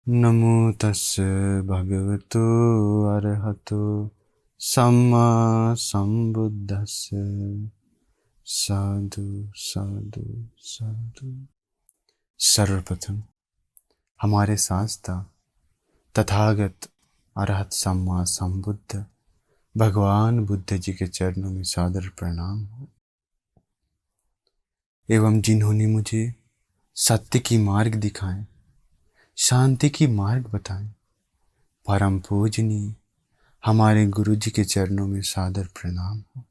नमो तस्य भगवतो अरहतो सम्मा सम्बुद्धस्य। साधु साधु साधु। सर्वप्रथम हमारे शास्त्र तथागत अरहत सम्मा संबुद्ध भगवान बुद्ध जी के चरणों में सादर प्रणाम हो। एवं जिन्होंने मुझे सत्य की मार्ग दिखाए, शांति की मार्ग बताए, परम पूजनीय हमारे गुरु जी के चरणों में सादर प्रणाम हो।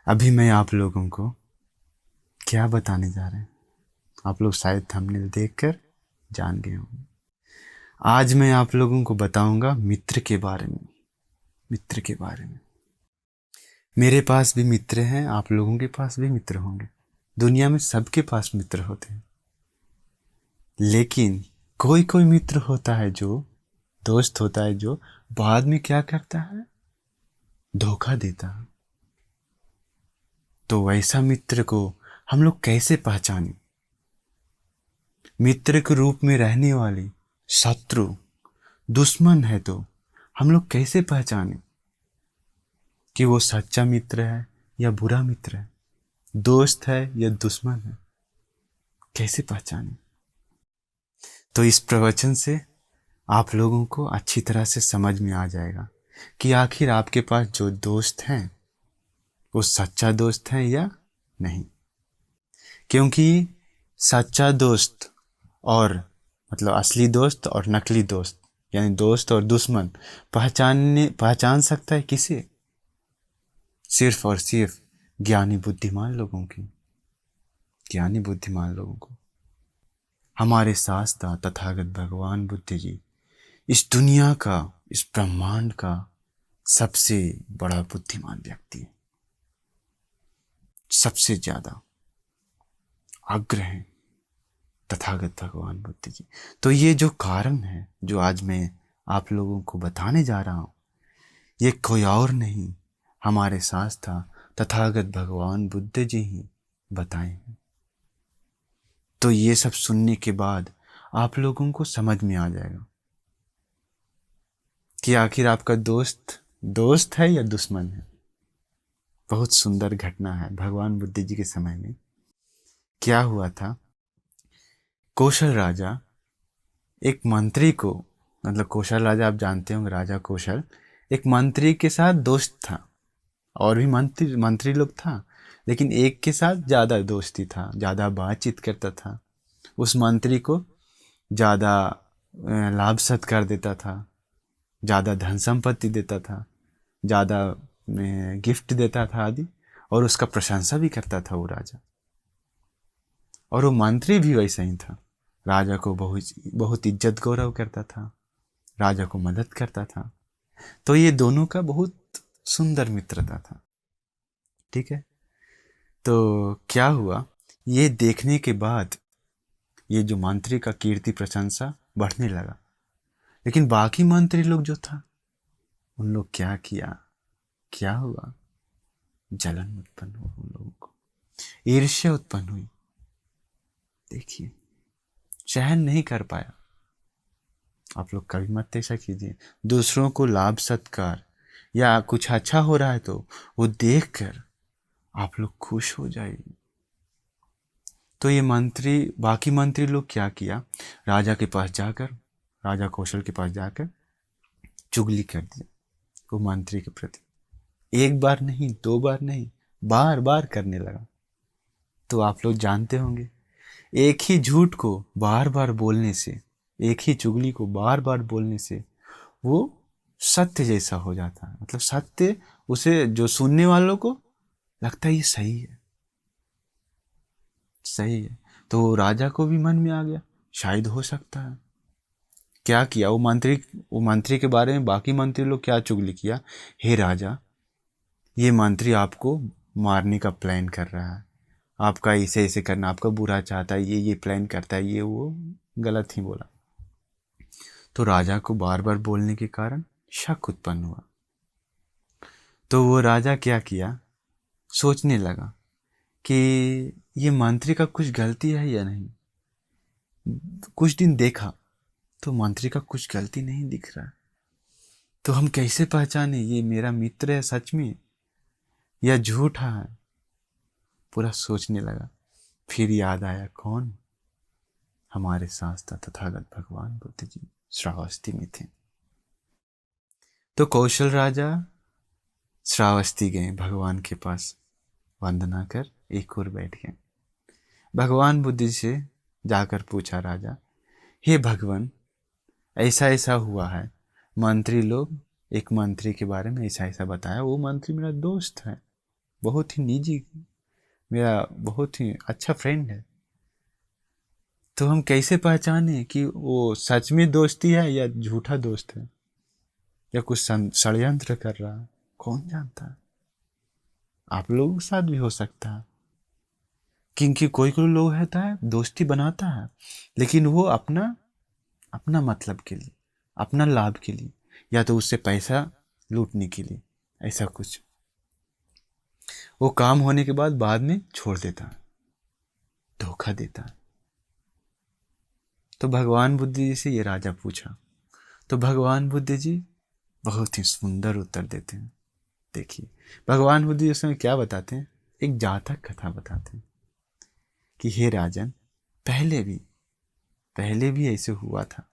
अभी मैं आप लोगों को क्या बताने जा रहे हैं, आप लोग शायद थंबनेल देखकर जान गए होंगे। आज मैं आप लोगों को बताऊंगा मित्र के बारे में। मित्र के बारे में मेरे पास भी मित्र हैं, आप लोगों के पास भी मित्र होंगे। दुनिया में सबके पास मित्र होते हैं, लेकिन कोई कोई मित्र होता है, जो दोस्त होता है, जो बाद में क्या करता है, धोखा देता है। तो वैसा मित्र को हम लोग कैसे पहचानें? मित्र के रूप में रहने वाली शत्रु, दुश्मन है, तो हम लोग कैसे पहचानें कि वो सच्चा मित्र है या बुरा मित्र है, दोस्त है या दुश्मन है? कैसे पहचानें? तो इस प्रवचन से आप लोगों को अच्छी तरह से समझ में आ जाएगा कि आखिर आपके पास जो दोस्त हैं वो सच्चा दोस्त है या नहीं। क्योंकि सच्चा दोस्त और मतलब असली दोस्त और नकली दोस्त, यानी दोस्त और दुश्मन पहचान सकता है किसे? सिर्फ और सिर्फ ज्ञानी बुद्धिमान लोगों की, ज्ञानी बुद्धिमान लोगों को। हमारे शास्त्र तथागत भगवान बुद्ध जी इस दुनिया का, इस ब्रह्मांड का सबसे बड़ा बुद्धिमान व्यक्ति है, सबसे ज्यादा अग्र हैं तथागत भगवान बुद्ध जी। तो ये जो कारण है, जो आज मैं आप लोगों को बताने जा रहा हूं, ये कोई और नहीं, हमारे शास्त्र तथागत भगवान बुद्ध जी ही बताए हैं। तो ये सब सुनने के बाद आप लोगों को समझ में आ जाएगा कि आखिर आपका दोस्त दोस्त है या दुश्मन है। बहुत सुंदर घटना है भगवान बुद्ध जी के समय में। क्या हुआ था, कौशल राजा एक मंत्री को, मतलब कौशल राजा आप जानते होंगे, राजा कौशल एक मंत्री के साथ दोस्त था। और भी मंत्री मंत्री लोग था, लेकिन एक के साथ ज़्यादा दोस्ती था, ज़्यादा बातचीत करता था। उस मंत्री को ज़्यादा लाभ सत्कार देता था, ज़्यादा धन संपत्ति देता था, ज़्यादा गिफ्ट देता था आदि, और उसका प्रशंसा भी करता था वो राजा। और वो मंत्री भी वैसा ही था, राजा को बहुत बहुत इज्जत गौरव करता था, राजा को मदद करता था। तो ये दोनों का बहुत सुंदर मित्रता था। ठीक है। तो क्या हुआ, ये देखने के बाद ये जो मंत्री का कीर्ति प्रशंसा बढ़ने लगा, लेकिन बाकी मंत्री लोग जो था, उन लोग क्या किया, क्या हुआ, जलन उत्पन्न हुआ, उन लोगों को ईर्ष्या उत्पन्न हुई। देखिए, सहन नहीं कर पाया। आप लोग कभी मत ऐसा कीजिए। दूसरों को लाभ सत्कार या कुछ अच्छा हो रहा है तो वो देखकर आप लोग खुश हो जाइए। तो ये मंत्री, बाकी मंत्री लोग क्या किया, राजा के पास जाकर, राजा कौशल के पास जाकर चुगली कर दिया वो मंत्री के प्रति। एक बार नहीं, दो बार नहीं, बार बार करने लगा। तो आप लोग जानते होंगे, एक ही झूठ को बार बार बोलने से, एक ही चुगली को बार बार बोलने से वो सत्य जैसा हो जाता है। मतलब सत्य उसे, जो सुनने वालों को लगता है ये सही है, सही है। तो राजा को भी मन में आ गया, शायद हो सकता है। क्या किया वो मंत्री के बारे में बाकी मंत्री लोग क्या चुगली किया, हे राजा, ये मंत्री आपको मारने का प्लान कर रहा है, आपका ऐसे ऐसे करना, आपका बुरा चाहता है, ये प्लान करता है, ये वो गलत ही बोला। तो राजा को बार बार बोलने के कारण शक उत्पन्न हुआ। तो वो राजा क्या किया, सोचने लगा कि ये मंत्री का कुछ गलती है या नहीं। कुछ दिन देखा तो मंत्री का कुछ गलती नहीं दिख रहा। तो हम कैसे पहचाने ये मेरा मित्र है सच में या झूठा है? पूरा सोचने लगा। फिर याद आया कौन? हमारे शास्त्र तथागत भगवान बुद्ध जी श्रावस्ती में थे। तो कौशल राजा श्रावस्ती गए भगवान के पास, वंदना कर एक और बैठ गए। भगवान बुद्ध जी से जाकर पूछा राजा, हे भगवान, ऐसा ऐसा हुआ है। मंत्री लोग एक मंत्री के बारे में ऐसा ऐसा बताया, वो मंत्री मेरा दोस्त है, बहुत ही निजी, मेरा बहुत ही अच्छा फ्रेंड है। तो हम कैसे पहचाने कि वो सच में दोस्ती है या झूठा दोस्त है या कुछ षड्यंत्र कर रहा है? कौन जानता है? आप लोगों के साथ भी हो सकता है, क्योंकि कोई कोई लोग रहता है दोस्ती बनाता है लेकिन वो अपना अपना मतलब के लिए, अपना लाभ के लिए, या तो उससे पैसा लूटने के लिए, ऐसा कुछ। वो काम होने के बाद में छोड़ देता है, धोखा देता है। तो भगवान बुद्ध जी से ये राजा पूछा, तो भगवान बुद्ध जी बहुत ही सुंदर उत्तर देते हैं। देखिए भगवान बुद्ध जी उस समय क्या बताते हैं, एक जातक कथा बताते हैं कि हे राजन, पहले भी ऐसे हुआ था।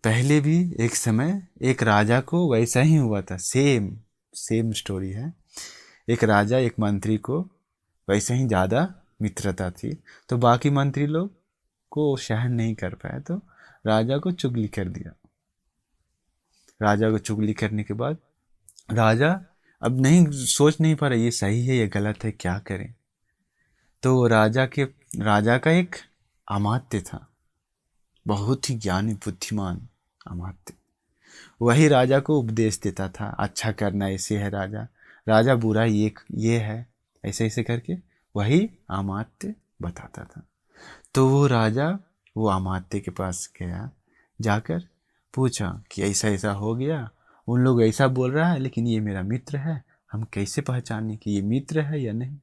पहले भी एक समय एक राजा को वैसा ही हुआ था, सेम स्टोरी है। एक राजा एक मंत्री को वैसे ही ज़्यादा मित्रता थी, तो बाकी मंत्री लोग को सहन नहीं कर पाया तो राजा को चुगली कर दिया। राजा को चुगली करने के बाद राजा अब नहीं सोच नहीं पा रहा ये सही है ये गलत है, क्या करें। तो राजा का एक अमात्य था, बहुत ही ज्ञानी बुद्धिमान अमात्य। वही राजा को उपदेश देता था, अच्छा करना ऐसे है राजा, राजा बुरा ये है, ऐसे ऐसे करके वही अमात्य बताता था। तो वो राजा वो अमात्य के पास गया, जाकर पूछा कि ऐसा ऐसा हो गया, उन लोग ऐसा बोल रहा है लेकिन ये मेरा मित्र है, हम कैसे पहचाने कि ये मित्र है या नहीं।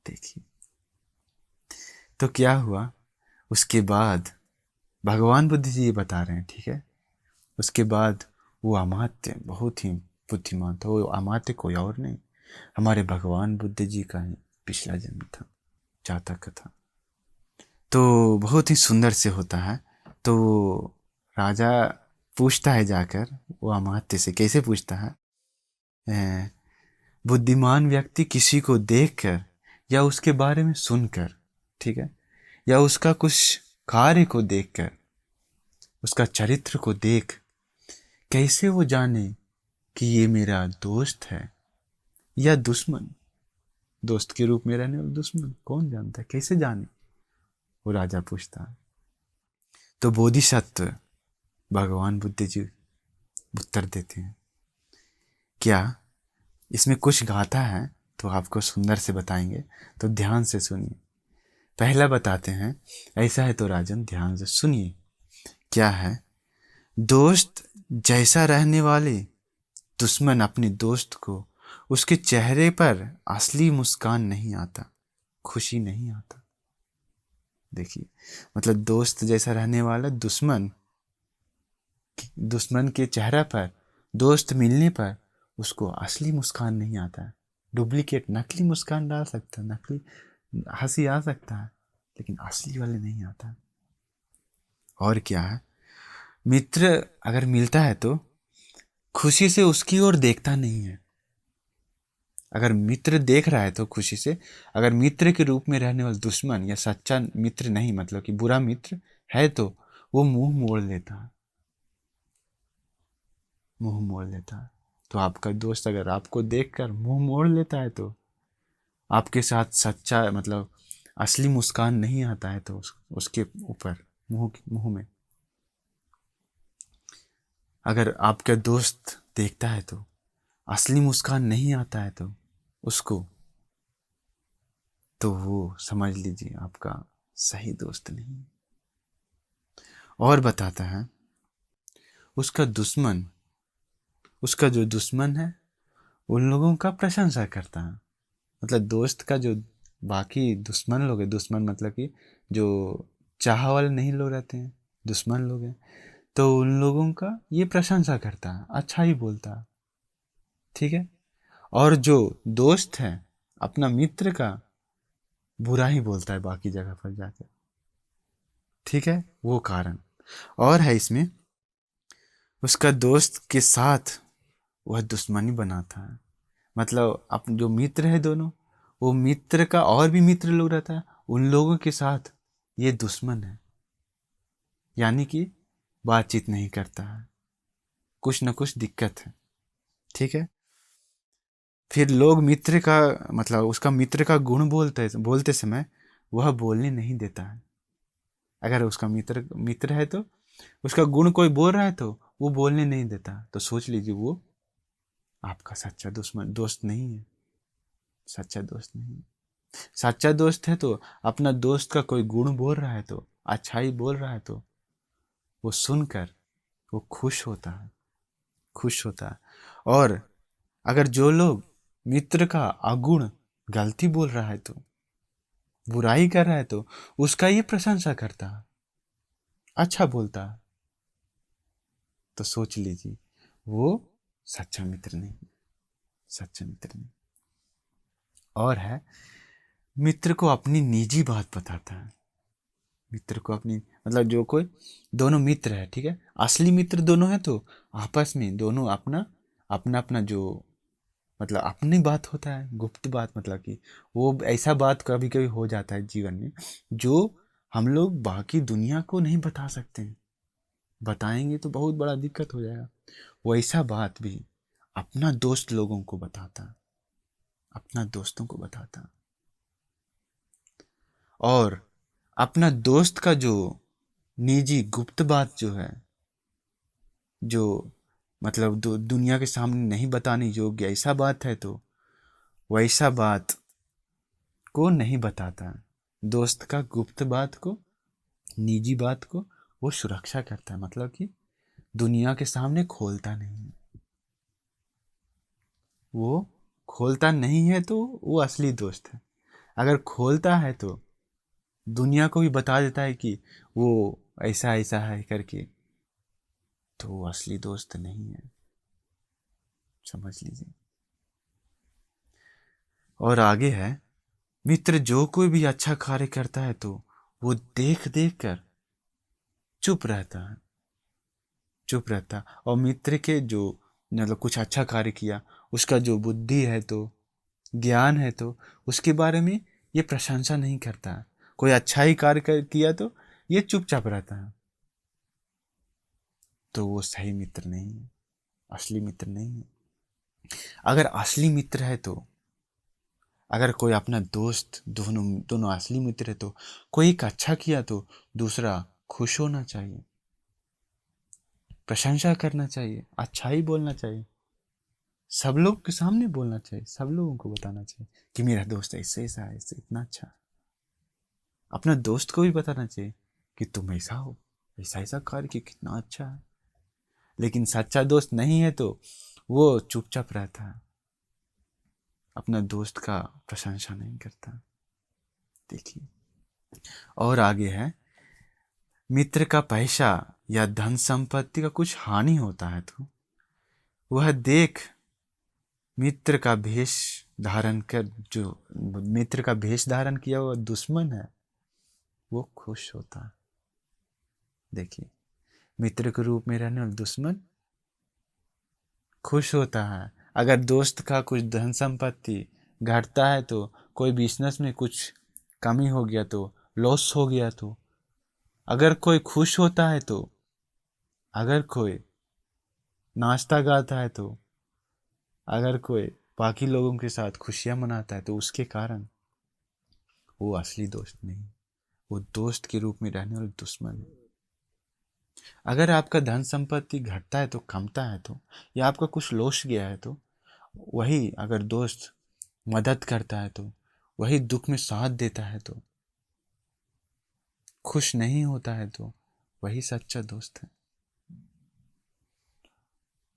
देखिए तो क्या हुआ उसके बाद, भगवान बुद्ध जी ये बता रहे हैं, ठीक है। उसके बाद वो अमात्य बहुत ही बुद्धिमान था। वो अमात्य कोई और नहीं, हमारे भगवान बुद्ध जी का ही पिछला जन्म था, जातक था। तो बहुत ही सुंदर से होता है। तो राजा पूछता है जाकर वो अमात्य से, कैसे पूछता है, बुद्धिमान व्यक्ति किसी को देखकर या उसके बारे में सुनकर, ठीक है, या उसका कुछ कार्य को देखकर, उसका चरित्र को देख कैसे वो जाने कि ये मेरा दोस्त है या दुश्मन। दोस्त के रूप में रहने वाला दुश्मन कौन जानता है, कैसे जाने, वो राजा पूछता है। तो बोधिसत्व भगवान बुद्ध जी उत्तर देते हैं, क्या इसमें कुछ गाथा है तो आपको सुंदर से बताएंगे, तो ध्यान से सुनिए। पहला बताते हैं, ऐसा है तो राजन ध्यान से सुनिए। क्या है, दोस्त जैसा रहने वाले दुश्मन अपने दोस्त को उसके चेहरे पर असली मुस्कान नहीं आता, खुशी नहीं आता। देखिए मतलब दोस्त जैसा रहने वाला दुश्मन के चेहरे पर दोस्त मिलने पर उसको असली मुस्कान नहीं आता है, डुप्लीकेट नकली मुस्कान डाल सकता है, नकली हंसी आ सकता है लेकिन असली वाले नहीं आता। और क्या है, मित्र अगर मिलता है तो खुशी से उसकी ओर देखता नहीं है। अगर मित्र देख रहा है तो खुशी से, अगर मित्र के रूप में रहने वाला दुश्मन या सच्चा मित्र नहीं, मतलब कि बुरा मित्र है तो वो मुंह मोड़ लेता है, मुंह मोड़ लेता है। तो आपका दोस्त अगर आपको देखकर मुंह मोड़ लेता है तो आपके साथ सच्चा मतलब असली मुस्कान नहीं आता है तो उसके ऊपर मुंह में, अगर आपका दोस्त देखता है तो असली मुस्कान नहीं आता है तो उसको, तो वो समझ लीजिए आपका सही दोस्त नहीं। और बताता है, उसका जो दुश्मन है उन लोगों का प्रशंसा करता है। मतलब दोस्त का जो बाकी दुश्मन लोग हैं, दुश्मन मतलब कि जो चाह वाले नहीं लोग रहते हैं, दुश्मन लोग हैं, तो उन लोगों का ये प्रशंसा करता है, अच्छा ही बोलता है, ठीक है। और जो दोस्त है अपना मित्र का बुरा ही बोलता है बाकी जगह पर जाकर, ठीक है, वो कारण। और है इसमें, उसका दोस्त के साथ वह दुश्मनी बनाता है, मतलब अपन जो मित्र है दोनों, वो मित्र का और भी मित्र लोग रहता है, उन लोगों के साथ ये दुश्मन है, यानी कि बातचीत नहीं करता है, कुछ न कुछ दिक्कत है, ठीक है। फिर लोग मित्र का मतलब उसका मित्र का गुण बोलते बोलते समय वह बोलने नहीं देता है। अगर उसका मित्र मित्र है तो उसका गुण कोई बोल रहा है तो वो बोलने नहीं देता, तो सोच लीजिए वो आपका सच्चा दुश्मन दोस्त नहीं है, सच्चा दोस्त नहीं है। सच्चा दोस्त है तो अपना दोस्त का कोई गुण बोल रहा है तो, अच्छाई बोल रहा है तो वो सुनकर वो खुश होता है, खुश होता है। और अगर जो लोग मित्र का अगुण गलती बोल रहा है तो, बुराई कर रहा है तो उसका ये प्रशंसा करता है, अच्छा बोलता है, तो सोच लीजिए वो सच्चा मित्र नहीं, सच्चा मित्र नहीं। और है, मित्र को अपनी निजी बात बताता है, मित्र को अपनी मतलब जो कोई दोनों मित्र है, ठीक है, असली मित्र दोनों है तो आपस में दोनों अपना अपना अपना जो मतलब अपनी बात होता है, गुप्त बात, मतलब कि वो ऐसा बात कभी कभी हो जाता है जीवन में जो हम लोग बाकी दुनिया को नहीं बता सकते हैं, बताएंगे तो बहुत बड़ा दिक्कत हो जाएगा, वैसा बात भी अपना दोस्त लोगों को बताता, अपना दोस्तों को बताता। और अपना दोस्त का जो निजी गुप्त बात जो है, जो मतलब दुनिया के सामने नहीं बताने योग्य ऐसा बात है तो वैसा बात को नहीं बताता, दोस्त का गुप्त बात को, निजी बात को वो सुरक्षा करता है, मतलब कि दुनिया के सामने खोलता नहीं है। वो खोलता नहीं है तो वो असली दोस्त है, अगर खोलता है तो दुनिया को भी बता देता है कि वो ऐसा ऐसा है करके, तो वो असली दोस्त नहीं है, समझ लीजिए। और आगे है, मित्र जो कोई भी अच्छा कार्य करता है तो वो देख देख कर चुप रहता है, चुप रहता। और मित्र के जो मतलब कुछ अच्छा कार्य किया, उसका जो बुद्धि है तो ज्ञान है तो उसके बारे में ये प्रशंसा नहीं करता है, कोई अच्छा ही कार्य किया तो ये चुपचाप रहता है, तो वो सही मित्र नहीं है, असली मित्र नहीं है। अगर असली मित्र है तो, अगर कोई अपना दोस्त, दोनों दोनों असली मित्र है तो कोई एक अच्छा किया तो दूसरा खुश होना चाहिए, प्रशंसा करना चाहिए, अच्छा ही बोलना चाहिए, सब लोग के सामने बोलना चाहिए, सब लोगों को बताना चाहिए कि मेरा दोस्त ऐसे ऐसा है, ऐसे इतना अच्छा है। अपना दोस्त को भी बताना चाहिए कि तुम ऐसा हो, ऐसा ऐसा कार्य कि कितना अच्छा है। लेकिन सच्चा दोस्त नहीं है तो वो चुपचाप रहता है, अपना दोस्त का प्रशंसा नहीं करता, देखिए। और आगे है, मित्र का पैसा या धन संपत्ति का कुछ हानि होता है तो वह देख मित्र का भेष धारण कर, जो मित्र का भेष धारण किया हुआ दुश्मन है वो खुश होता है, देखिए, मित्र के रूप में रहने वाला दुश्मन खुश होता है। अगर दोस्त का कुछ धन संपत्ति घटता है तो, कोई बिजनेस में कुछ कमी हो गया तो, लॉस हो गया तो, अगर कोई खुश होता है तो, अगर कोई नाचता गाता है तो, अगर कोई बाकी लोगों के साथ खुशियां मनाता है तो उसके कारण वो असली दोस्त नहीं, वो दोस्त के रूप में रहने वाले दुश्मन है। अगर आपका धन संपत्ति घटता है तो, कमता है तो, या आपका कुछ लॉस गया है तो वही अगर दोस्त मदद करता है तो, वही दुख में साथ देता है तो, खुश नहीं होता है तो वही सच्चा दोस्त है।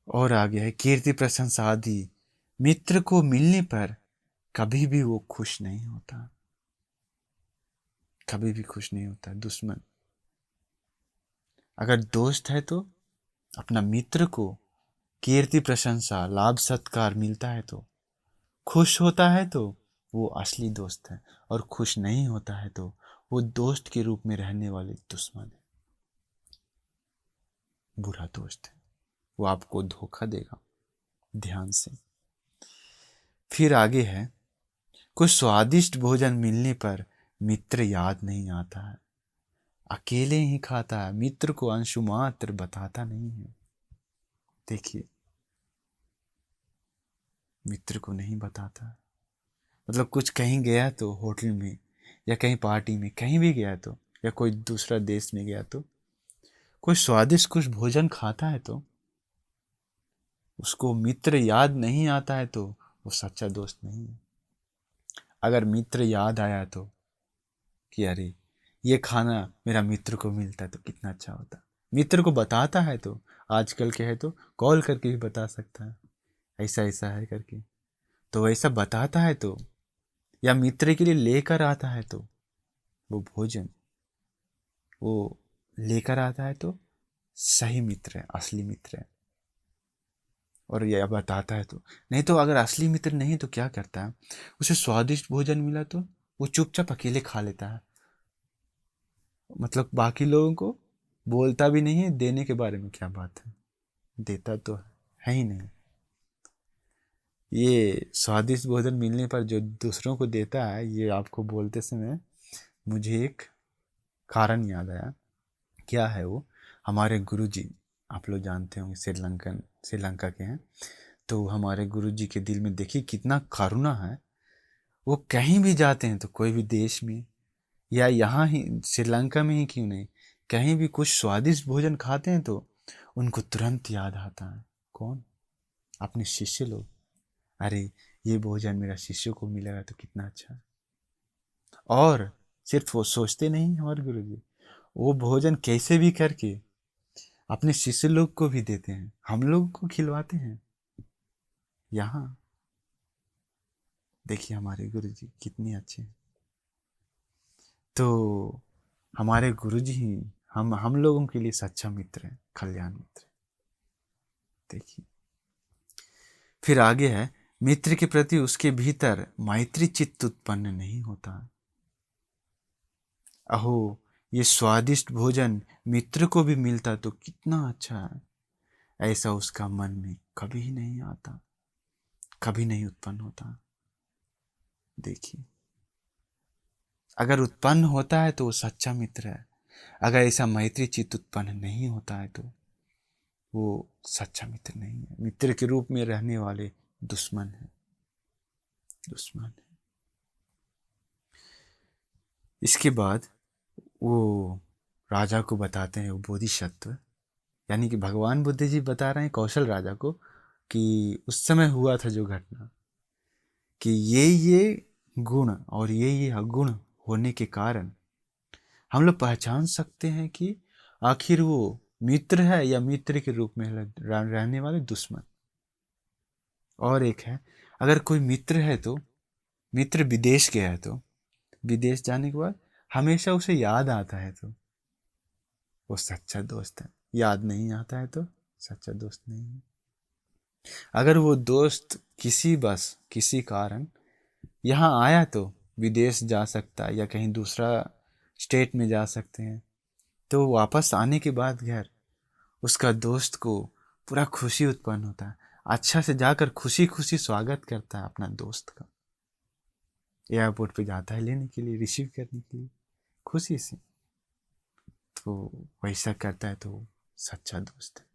और आगे है, कीर्ति प्रशंसा आदि मित्र को मिलने पर कभी भी वो खुश नहीं होता, कभी भी खुश नहीं होता है। दुश्मन, अगर दोस्त है तो अपना मित्र को कीर्ति प्रशंसा लाभ सत्कार मिलता है तो खुश होता है तो वो असली दोस्त है, और खुश नहीं होता है तो वो दोस्त के रूप में रहने वाले दुश्मन है, बुरा दोस्त है, वो आपको धोखा देगा। ध्यान से। फिर आगे है, कुछ स्वादिष्ट भोजन मिलने पर मित्र याद नहीं आता है, अकेले ही खाता है, मित्र को अंशु मात्र बताता नहीं है। देखिए, मित्र को नहीं बताता, मतलब कुछ कहीं गया तो होटल में या कहीं पार्टी में कहीं भी गया तो, या कोई दूसरा देश में गया तो कोई स्वादिष्ट कुछ भोजन खाता है तो उसको मित्र याद नहीं आता है तो वो सच्चा दोस्त नहीं है। अगर मित्र याद आया तो कि अरे ये खाना मेरा मित्र को मिलता तो कितना अच्छा होता, मित्र को बताता है तो आजकल के है तो कॉल करके भी बता सकता है ऐसा ऐसा है करके, तो वैसा बताता है तो, या मित्र के लिए लेकर आता है तो वो भोजन वो लेकर आता है तो सही मित्र है, असली मित्र है। और यह बताता है तो, नहीं तो अगर असली मित्र नहीं तो क्या करता है, उसे स्वादिष्ट भोजन मिला तो वो चुपचाप अकेले खा लेता है, मतलब बाकी लोगों को बोलता भी नहीं है, देने के बारे में क्या बात है, देता तो है ही नहीं। ये स्वादिष्ट भोजन मिलने पर जो दूसरों को देता है, ये आपको बोलते समय मुझे एक कारण याद आया। क्या है वो, हमारे गुरुजी, आप लोग जानते होंगे श्रीलंका के हैं, तो हमारे गुरुजी के दिल में देखिए कितना करुणा है। वो कहीं भी जाते हैं तो कोई भी देश में या यहाँ ही श्रीलंका में ही क्यों नहीं, कहीं भी कुछ स्वादिष्ट भोजन खाते हैं तो उनको तुरंत याद आता है। कौन? अपने शिष्य लोग। अरे ये भोजन मेरा शिष्य को मिलेगा तो कितना अच्छा है। और सिर्फ वो सोचते नहीं हमारे गुरुजी, वो भोजन कैसे भी करके अपने शिष्य लोग को भी देते हैं, हम लोग को खिलवाते हैं। यहाँ देखिए हमारे गुरुजी कितने अच्छे हैं। तो हमारे गुरुजी ही हम लोगों के लिए सच्चा मित्र है, कल्याण मित्र। देखिए फिर आगे है, मित्र के प्रति उसके भीतर मैत्री चित्त उत्पन्न नहीं होता। अहो ये स्वादिष्ट भोजन मित्र को भी मिलता तो कितना अच्छा है, ऐसा उसका मन में कभी ही नहीं आता, कभी नहीं उत्पन्न होता। देखिए अगर उत्पन्न होता है तो वो सच्चा मित्र है, अगर ऐसा मैत्री चित्त उत्पन्न नहीं होता है तो वो सच्चा मित्र नहीं है, मित्र के रूप में रहने वाले दुश्मन है, दुश्मन है। इसके बाद वो राजा को बताते हैं, वो बोधिसत्व यानी कि भगवान बुद्ध जी बता रहे हैं कौशल राजा को कि उस समय हुआ था जो घटना, कि ये गुण और ये अगुण होने के कारण हम लोग पहचान सकते हैं कि आखिर वो मित्र है या मित्र के रूप में रहने वाले दुश्मन। और एक है, अगर कोई मित्र है तो मित्र विदेश गया है तो विदेश जाने के बाद हमेशा उसे याद आता है तो वो सच्चा दोस्त है, याद नहीं आता है तो सच्चा दोस्त नहीं है। अगर वो दोस्त किसी कारण यहाँ आया तो विदेश जा सकता है या कहीं दूसरा स्टेट में जा सकते हैं, तो वापस आने के बाद घर उसका दोस्त को पूरा खुशी उत्पन्न होता है, अच्छा से जाकर खुशी खुशी स्वागत करता है अपना दोस्त का, एयरपोर्ट पे जाता है लेने के लिए, रिसीव करने के लिए खुशी से, तो वैसा करता है तो सच्चा दोस्त है।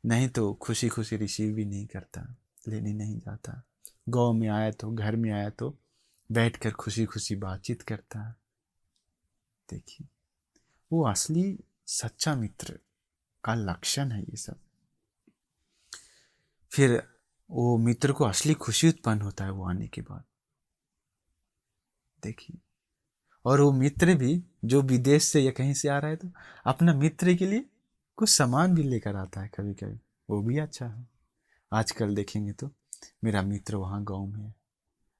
नहीं तो खुशी खुशी रिसीव भी नहीं करता, लेने नहीं जाता, गांव में आया तो घर में आया तो बैठकर खुशी खुशी बातचीत करता है। देखिए वो असली सच्चा मित्र का लक्षण है ये सब। फिर वो मित्र को असली खुशी उत्पन्न होता है वो आने के बाद। देखिए और वो मित्र भी जो विदेश से या कहीं से आ रहा है तो अपना मित्र के लिए कुछ सामान भी लेकर आता है कभी कभी, वो भी अच्छा है। आजकल देखेंगे तो मेरा मित्र वहाँ गाँव में है,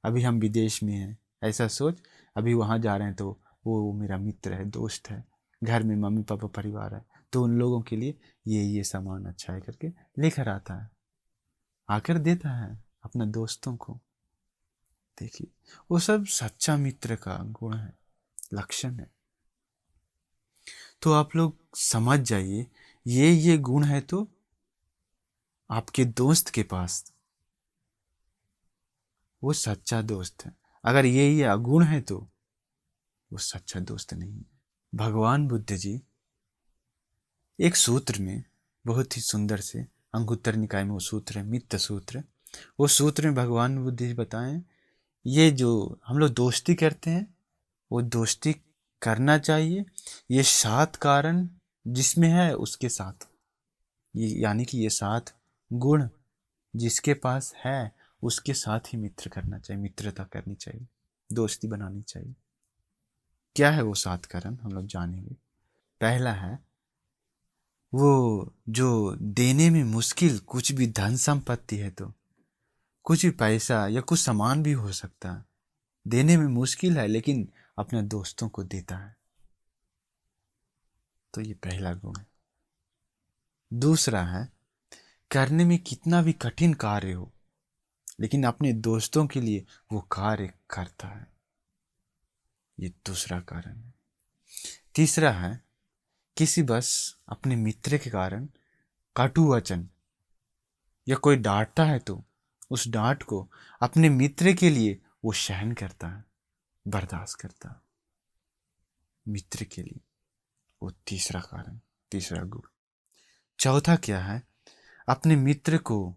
अभी हम विदेश में हैं, ऐसा सोच अभी वहाँ जा रहे हैं तो वो मेरा मित्र है, दोस्त है। घर में मम्मी पापा परिवार है तो उन लोगों के लिए ये सामान अच्छा है करके लेकर आता है, आकर देता है अपने दोस्तों को। देखिए वो सब सच्चा मित्र का गुण है, लक्षण है। तो आप लोग समझ जाइए, ये गुण है तो आपके दोस्त के पास वो सच्चा दोस्त है। अगर ये अगुण है तो वो सच्चा दोस्त नहीं है। भगवान बुद्ध जी एक सूत्र में बहुत ही सुंदर से, अंगुत्तर निकाय में वो सूत्र है, मित्त सूत्र। वो सूत्र में भगवान बुद्ध जी बताएं, ये जो हम लोग दोस्ती करते हैं वो दोस्ती करना चाहिए ये 7 कारण जिसमें है उसके साथ, ये यानी कि ये 7 गुण जिसके पास है उसके साथ ही मित्र करना चाहिए, मित्रता करनी चाहिए, दोस्ती बनानी चाहिए। क्या है वो 7 कारण, हम लोग जानेंगे। पहला है वो जो देने में मुश्किल कुछ भी धन संपत्ति है, तो कुछ भी पैसा या कुछ सामान भी हो सकता है, देने में मुश्किल है लेकिन अपने दोस्तों को देता है, तो ये पहला गुण है। दूसरा है करने में कितना भी कठिन कार्य हो लेकिन अपने दोस्तों के लिए वो कार्य करता है, ये दूसरा कारण है। तीसरा है किसी बस अपने मित्र के कारण कटु वचन या कोई डांटता है तो उस डांट को अपने मित्र के लिए वो सहन करता है, बर्दाश्त करता है, मित्र के लिए। वो तीसरा कारण, तीसरा गुण। चौथा क्या है, अपने मित्र को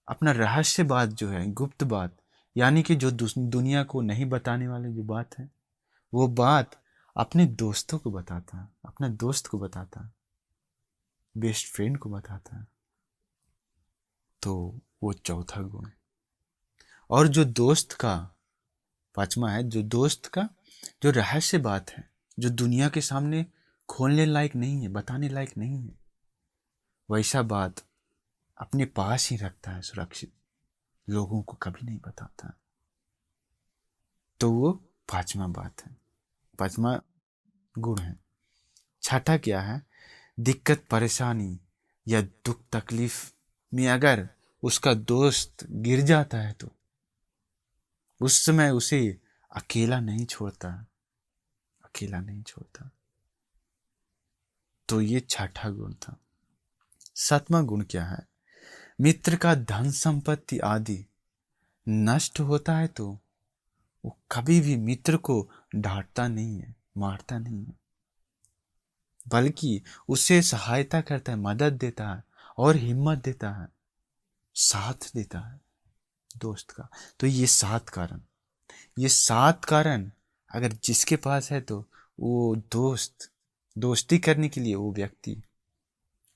अपना रहस्य बात जो है, गुप्त बात, यानी कि जो दुनिया को नहीं बताने वाली जो बात है वो बात अपने दोस्तों को बताता है, अपने दोस्त को बताता है, बेस्ट फ्रेंड को बताता है, तो वो चौथा गुण है। और जो दोस्त का पांचवा है, जो दोस्त का जो रहस्य बात है जो दुनिया के सामने खोलने लायक नहीं है, बताने लायक नहीं है, वैसा बात अपने पास ही रखता है सुरक्षित, लोगों को कभी नहीं बताता, तो वो पांचवा बात है, पांचवा गुण है। छठा क्या है, दिक्कत परेशानी या दुख तकलीफ में अगर उसका दोस्त गिर जाता है तो उस समय उसे अकेला नहीं छोड़ता, अकेला नहीं छोड़ता, तो ये छठा गुण था। सातवां गुण क्या है, मित्र का धन संपत्ति आदि नष्ट होता है तो वो कभी भी मित्र को डांटता नहीं है, मारता नहीं है, बल्कि उसे सहायता करता है, मदद देता है और हिम्मत देता है, साथ देता है दोस्त का। तो ये 7 कारण, ये 7 कारण अगर जिसके पास है तो वो दोस्ती करने के लिए वो व्यक्ति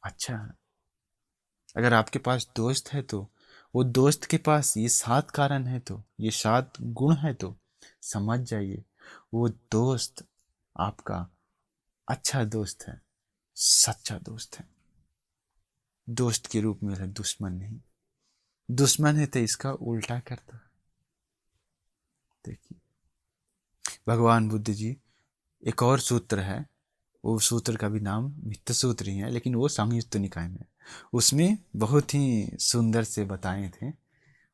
अच्छा है। अगर आपके पास दोस्त है तो वो दोस्त के पास ये 7 कारण है, तो ये 7 गुण है, तो समझ जाइए वो दोस्त आपका अच्छा दोस्त है, सच्चा दोस्त है। दोस्त के रूप में है, दुश्मन नहीं। दुश्मन है तो इसका उल्टा करता है। देखिए भगवान बुद्ध जी एक और सूत्र है, वो सूत्र का भी नाम मित्त सूत्र ही है, लेकिन वो संयुक्त निकाय में, उसमें बहुत ही सुंदर से बताए थे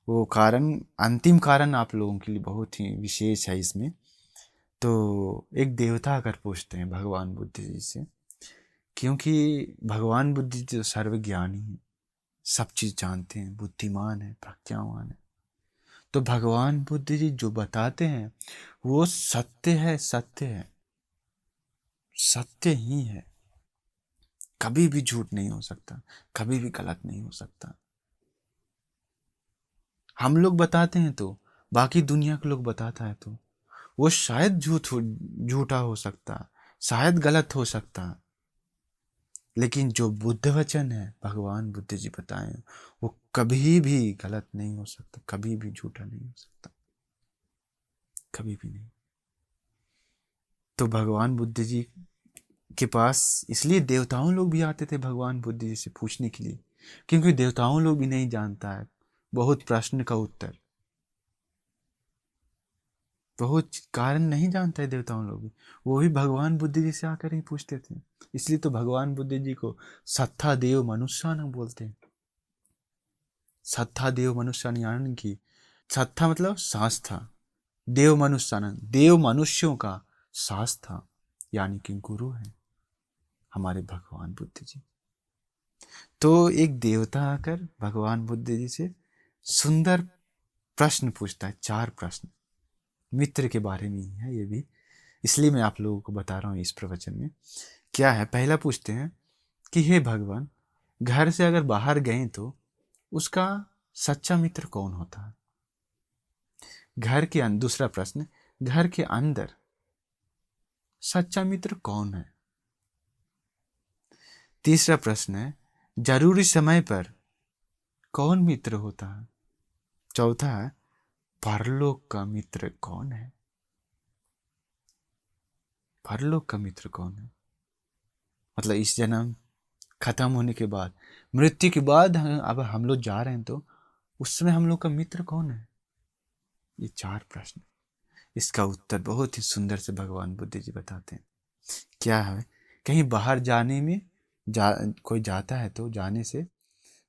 वो कारण। अंतिम कारण आप लोगों के लिए बहुत ही विशेष है इसमें। तो एक देवता आकर पूछते हैं भगवान बुद्ध जी से, क्योंकि भगवान बुद्ध जी तो सर्वज्ञानी है, सब चीज़ जानते हैं, बुद्धिमान है, प्रज्ञावान है। तो भगवान बुद्ध जी जो बताते हैं वो सत्य है, सत्य है, सत्य ही है, कभी भी झूठ नहीं हो सकता, कभी भी गलत नहीं हो सकता। हम लोग बताते हैं तो, बाकी दुनिया के लोग बताता है तो वो शायद झूठा हो सकता, शायद गलत हो सकता, लेकिन जो बुद्ध वचन है, भगवान बुद्ध जी बताए, वो कभी भी गलत नहीं हो सकता, कभी भी झूठा नहीं हो सकता, कभी भी नहीं। तो भगवान बुद्ध जी के पास इसलिए देवताओं लोग भी आते थे भगवान बुद्ध जी से पूछने के लिए, क्योंकि देवताओं लोग भी नहीं जानता है बहुत प्रश्न का उत्तर। बहुत कारण नहीं जानता है देवताओं लोग भी, वो भी भगवान बुद्ध जी से आकर ही पूछते थे। इसलिए तो भगवान बुद्ध जी को सत्ता देव मनुष्यान बोलते हैं। सत्ता देव मनुष्यान यानी कि सत्ता मतलब सांस था, देव मनुष्यान देव मनुष्यों का सांस था, यानी कि गुरु है हमारे भगवान बुद्ध जी। तो एक देवता आकर भगवान बुद्ध जी से सुंदर प्रश्न पूछता है, 4 प्रश्न मित्र के बारे में ही है ये भी, इसलिए मैं आप लोगों को बता रहा हूँ इस प्रवचन में। क्या है, पहला पूछते हैं कि हे भगवान, घर से अगर बाहर गए तो उसका सच्चा मित्र कौन होता है? दूसरा प्रश्न, घर के अंदर सच्चा मित्र कौन है? तीसरा प्रश्न है, जरूरी समय पर कौन मित्र होता है? चौथा है, परलोक का मित्र कौन है? परलोक का मित्र कौन है मतलब इस जन्म खत्म होने के बाद, मृत्यु के बाद अब हम लोग जा रहे हैं तो उस समय हम लोग का मित्र कौन है? ये 4 प्रश्न, इसका उत्तर बहुत ही सुंदर से भगवान बुद्ध जी बताते हैं। क्या है, कहीं बाहर जाने में कोई जाता है तो जाने से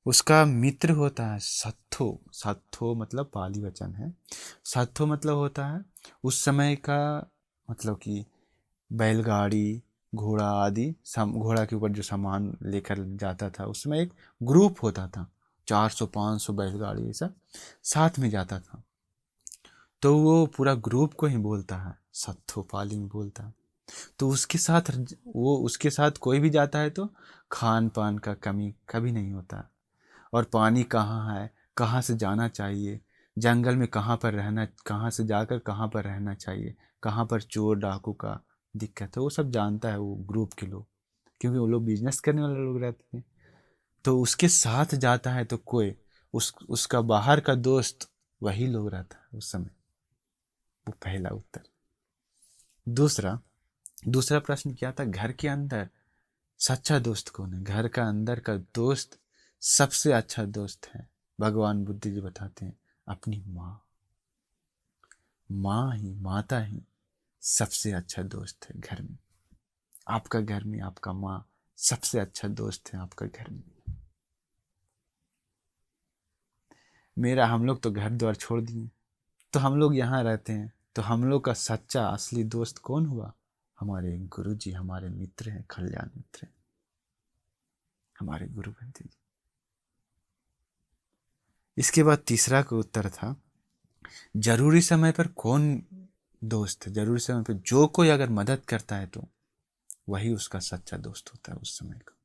उसका मित्र होता है सत्थो। सत्थो मतलब पाली वचन है। सत्थो मतलब होता है उस समय का, मतलब कि बैलगाड़ी, घोड़ा आदि घोड़ा के ऊपर जो सामान लेकर जाता था उस समय एक ग्रुप होता था, 400-500 बैलगाड़ी ये सब साथ में जाता था, तो वो पूरा ग्रुप को ही बोलता है, सत्थो पाली में बोलता है। तो उसके साथ कोई भी जाता है तो खान पान का कमी कभी नहीं होता। और पानी कहाँ है, कहाँ से जाना चाहिए, जंगल में कहाँ पर रहना, कहाँ से जाकर कहाँ पर रहना चाहिए, कहाँ पर चोर डाकू का दिक्कत है, वो सब जानता है वो ग्रुप के लोग, क्योंकि वो लोग बिजनेस करने वाले लोग रहते हैं। तो उसके साथ जाता है तो कोई उसका बाहर का दोस्त वही लोग रहता है उस समय। वो पहला उत्तर। दूसरा दूसरा प्रश्न क्या था, घर के अंदर सच्चा दोस्त कौन है? घर का अंदर का दोस्त सबसे अच्छा दोस्त है, भगवान बुद्ध जी बताते हैं, अपनी माँ। माता ही सबसे अच्छा दोस्त है घर में। आपका घर में आपका माँ सबसे अच्छा दोस्त है आपका घर में। हम लोग तो घर द्वार छोड़ दिए, तो हम लोग यहाँ रहते हैं, तो हम लोग का सच्चा असली दोस्त कौन हुआ? हमारे गुरु जी, हमारे मित्र हैं, कल्याण मित्र हैं, हमारे गुरु बनते जी। इसके बाद तीसरा का उत्तर था, जरूरी समय पर कौन दोस्त है? जरूरी समय पर जो कोई अगर मदद करता है तो वही उसका सच्चा दोस्त होता है उस समय का।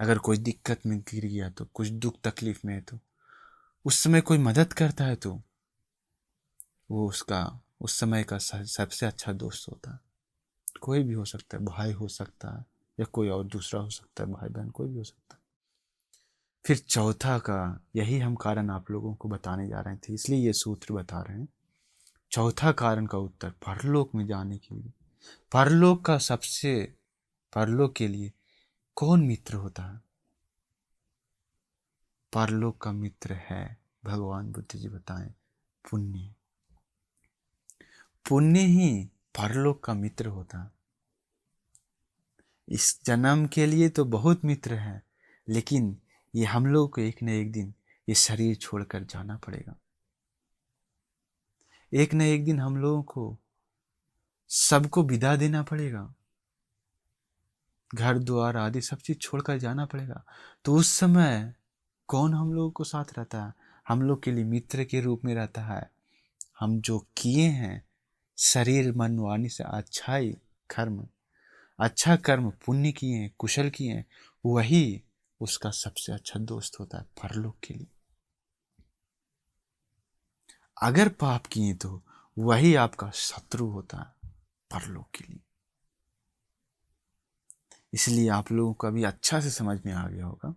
अगर कोई दिक्कत में गिर गया तो, कुछ दुख तकलीफ में है तो उस समय कोई मदद करता है तो वो उसका उस समय का सबसे अच्छा दोस्त होता है। कोई भी हो सकता है, भाई हो सकता है या कोई और दूसरा हो सकता है, भाई बहन कोई भी हो सकता है। फिर चौथा का, यही हम कारण आप लोगों को बताने जा रहे थे, इसलिए ये सूत्र बता रहे हैं। चौथा कारण का उत्तर, परलोक में जाने के लिए, परलोक के लिए कौन मित्र होता है? परलोक का मित्र है, भगवान बुद्ध जी बताएं, पुण्य। पुण्य ही परलोक का मित्र होता है। इस जन्म के लिए तो बहुत मित्र हैं, लेकिन ये हम लोग को एक न एक दिन ये शरीर छोड़कर जाना पड़ेगा। एक न एक दिन हम लोगों को सबको विदा देना पड़ेगा, घर द्वार आदि सब चीज छोड़कर जाना पड़ेगा। तो उस समय कौन हम लोगों को साथ रहता है? हम लोग के लिए मित्र के रूप में रहता है। हम जो किए हैं शरीर मन वाणी से अच्छा कर्म पुण्य किए हैं, कुशल किए हैं, वही उसका सबसे अच्छा दोस्त होता है परलोक के लिए। अगर पाप किए तो वही आपका शत्रु होता है परलोक के लिए। इसलिए आप लोगों को अभी अच्छा से समझ में आ गया होगा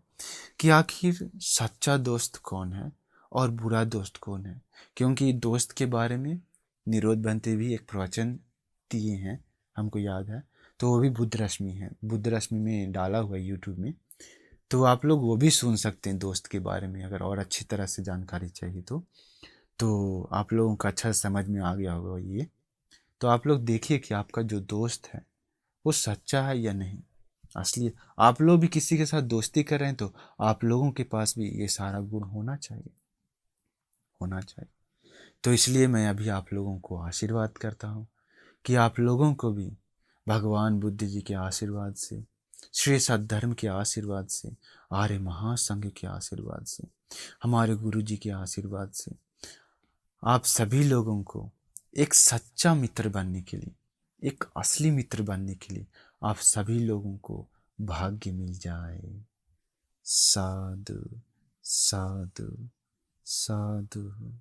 कि आखिर सच्चा दोस्त कौन है और बुरा दोस्त कौन है। क्योंकि दोस्त के बारे में निरोध बनते भी एक प्रवचन दिए हैं, हमको याद है, तो वो भी बुद्ध रश्मि है, बुद्ध रश्मि में डाला हुआ है यूट्यूब में, तो आप लोग वो भी सुन सकते हैं दोस्त के बारे में, अगर और अच्छी तरह से जानकारी चाहिए तो। तो आप लोगों को अच्छा समझ में आ गया होगा ये। तो आप लोग देखिए कि आपका जो दोस्त है वो सच्चा है या नहीं, असली। आप लोग भी किसी के साथ दोस्ती कर रहे हैं तो आप लोगों के पास भी ये सारा गुण होना चाहिए, होना चाहिए। तो इसलिए मैं अभी आप लोगों को आशीर्वाद करता हूँ कि आप लोगों को भी भगवान बुद्ध जी के आशीर्वाद से, श्री सद्धर्म के आशीर्वाद से, आर्य महासंघ के आशीर्वाद से, हमारे गुरु जी के आशीर्वाद से, आप सभी लोगों को एक सच्चा मित्र बनने के लिए, एक असली मित्र बनने के लिए आप सभी लोगों को भाग्य मिल जाए। साधु साधु साधु।